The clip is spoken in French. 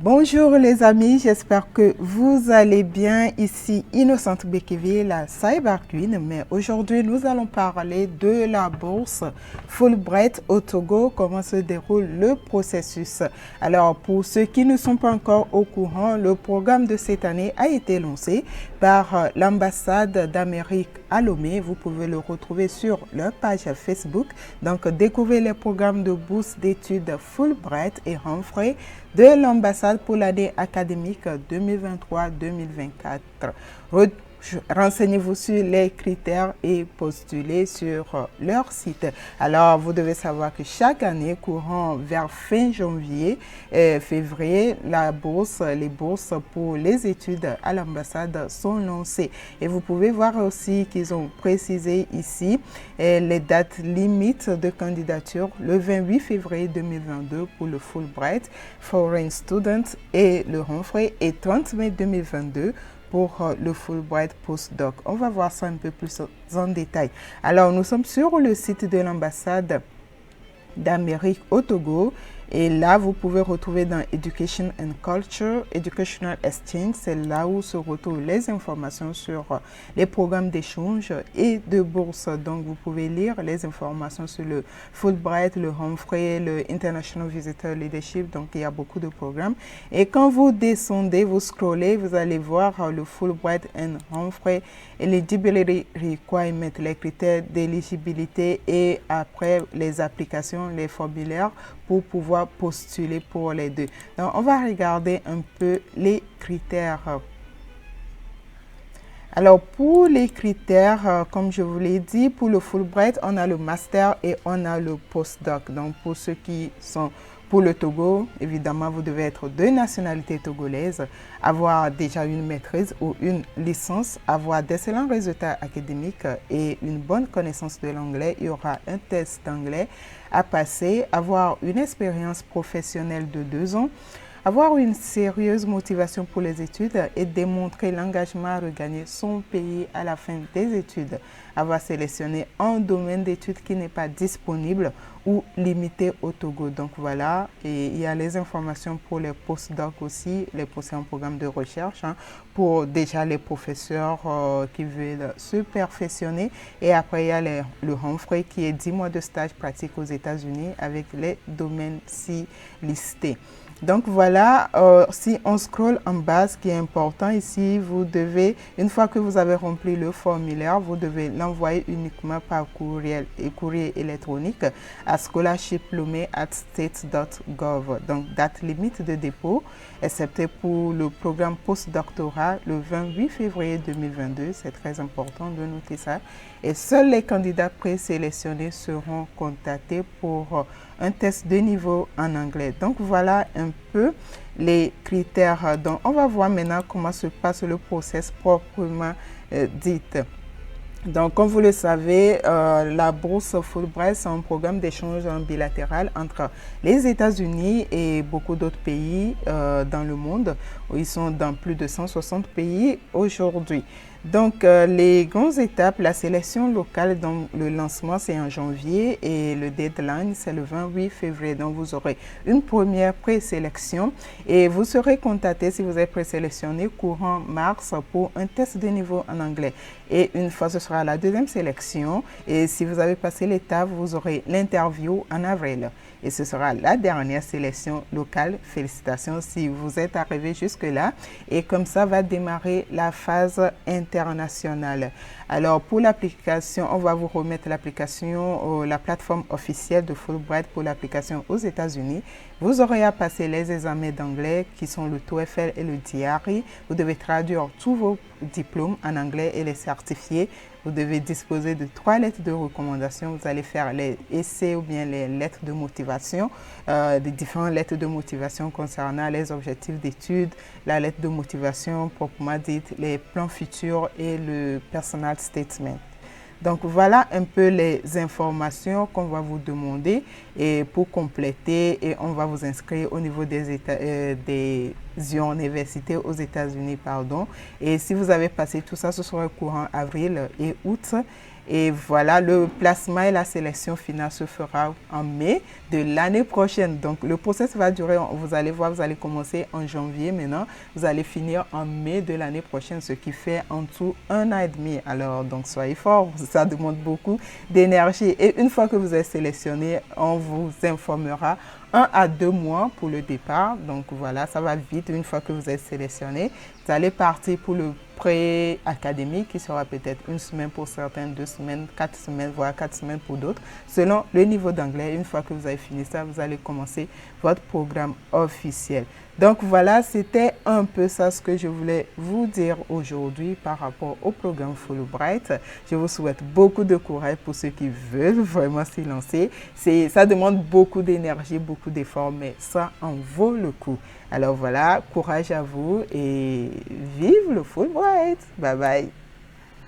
Bonjour les amis, j'espère que vous allez bien. Ici Innocente Bekeville, la Cyber Queen, mais aujourd'hui nous allons parler de la bourse Fulbright au Togo, comment se déroule le processus. Alors pour ceux qui ne sont pas encore au courant, le programme de cette année a été lancé par l'ambassade d'Amérique à Lomé. Vous pouvez le retrouver sur leur page Facebook. Donc découvrez les programmes de bourse d'études Fulbright et Humphrey de l'ambassade pour l'année académique 2023-2024. Renseignez-vous sur les critères et postulez sur leur site. Alors, vous devez savoir que chaque année, courant vers fin janvier, février, les bourses pour les études à l'ambassade sont lancées. Et vous pouvez voir aussi qu'ils ont précisé ici les dates limites de candidature le 28 février 2022 pour le Fulbright Foreign Student et le Humphrey et 30 mai 2022 pour le Fulbright Postdoc. On va voir ça un peu plus en détail. Alors, nous sommes sur le site de l'ambassade d'Amérique au Togo. Et là, vous pouvez retrouver dans Education and Culture, Educational Exchange, c'est là où se retrouvent les informations sur les programmes d'échange et de bourse. Donc, vous pouvez lire les informations sur le Fulbright, le Humphrey, le International Visitor Leadership. Donc, il y a beaucoup de programmes. Et quand vous descendez, vous scrollez, vous allez voir le Fulbright and Humphrey Eligibility Requirements, les critères d'éligibilité et après les applications, les formulaires pour pouvoir postuler pour les deux. Donc, on va regarder un peu les critères. Alors, pour les critères, comme je vous l'ai dit, pour le Fulbright, on a le master et on a le postdoc. Donc, pour ceux qui sont pour le Togo, évidemment, vous devez être de nationalité togolaise, avoir déjà une maîtrise ou une licence, avoir d'excellents résultats académiques et une bonne connaissance de l'anglais. Il y aura un test d'anglais à passer, avoir une expérience professionnelle de 2 ans, avoir une sérieuse motivation pour les études et démontrer l'engagement à regagner son pays à la fin des études. Avoir sélectionné un domaine d'études qui n'est pas disponible ou limité au Togo. Donc voilà, et il y a les informations pour les postdocs aussi, les postdocs en programme de recherche, pour déjà les professeurs qui veulent se perfectionner. Et après, il y a le Humphrey qui est 10 mois de stage pratique aux États-Unis avec les domaines ci listés. Donc voilà, si on scrolle en bas, ce qui est important ici, vous devez, une fois que vous avez rempli le formulaire, vous devez l'envoyer uniquement par courrier électronique à scholarship@state.gov. Donc date limite de dépôt, excepté pour le programme postdoctorat le 28 février 2022, c'est très important de noter ça. Et seuls les candidats présélectionnés seront contactés pour un test de niveau en anglais. Donc voilà un peu les critères. Donc on va voir maintenant comment se passe le process proprement dit. Donc, comme vous le savez, la bourse Fulbright, c'est un programme d'échange bilatéral entre les États-Unis et beaucoup d'autres pays dans le monde. Ils sont dans plus de 160 pays aujourd'hui. Donc, les grandes étapes, la sélection locale, donc le lancement, c'est en janvier et le deadline, c'est le 28 février. Donc, vous aurez une première présélection et vous serez contacté si vous êtes présélectionné courant mars pour un test de niveau en anglais. Et une fois, ce sera la deuxième sélection. Et si vous avez passé l'étape, vous aurez l'interview en avril. Et ce sera la dernière sélection locale. Félicitations si vous êtes arrivé jusque-là. Et comme ça va démarrer la phase internationale. Alors pour l'application, on va vous remettre l'application, la plateforme officielle de Fulbright pour l'application aux États-Unis. Vous aurez à passer les examens d'anglais qui sont le TOEFL et le DIARI. Vous devez traduire tous vos diplômes en anglais et les certifier. Vous devez disposer de 3 lettres de recommandation. Vous allez faire les essais ou bien les lettres de motivation, des différentes lettres de motivation concernant les objectifs d'études, la lettre de motivation proprement dite, les plans futurs et le personal statement. Donc voilà un peu les informations qu'on va vous demander et pour compléter et on va vous inscrire au niveau des universités aux États-Unis, pardon. Et si vous avez passé tout ça, ce sera courant avril et août. Et voilà, le placement et la sélection finale se fera en mai de l'année prochaine. Donc, le process va durer, vous allez voir, vous allez commencer en janvier maintenant, vous allez finir en mai de l'année prochaine, ce qui fait en tout 1 an et demi. Alors, donc, soyez forts, ça demande beaucoup d'énergie. Et une fois que vous êtes sélectionné, on vous informera 1 à 2 mois pour le départ. Donc voilà, ça va vite une fois que vous êtes sélectionné. Vous allez partir pour le pré-académique qui sera peut-être 1 semaine pour certains, 2 semaines, 4 semaines, voire 4 semaines pour d'autres. Selon le niveau d'anglais, une fois que vous avez fini ça, vous allez commencer votre programme officiel. Donc voilà, c'était un peu ça ce que je voulais vous dire aujourd'hui par rapport au programme Fulbright. Je vous souhaite beaucoup de courage pour ceux qui veulent vraiment s'y lancer. Ça demande beaucoup d'énergie, beaucoup d'efforts, mais ça en vaut le coup. Alors voilà, courage à vous et vive le Fulbright. Bye bye.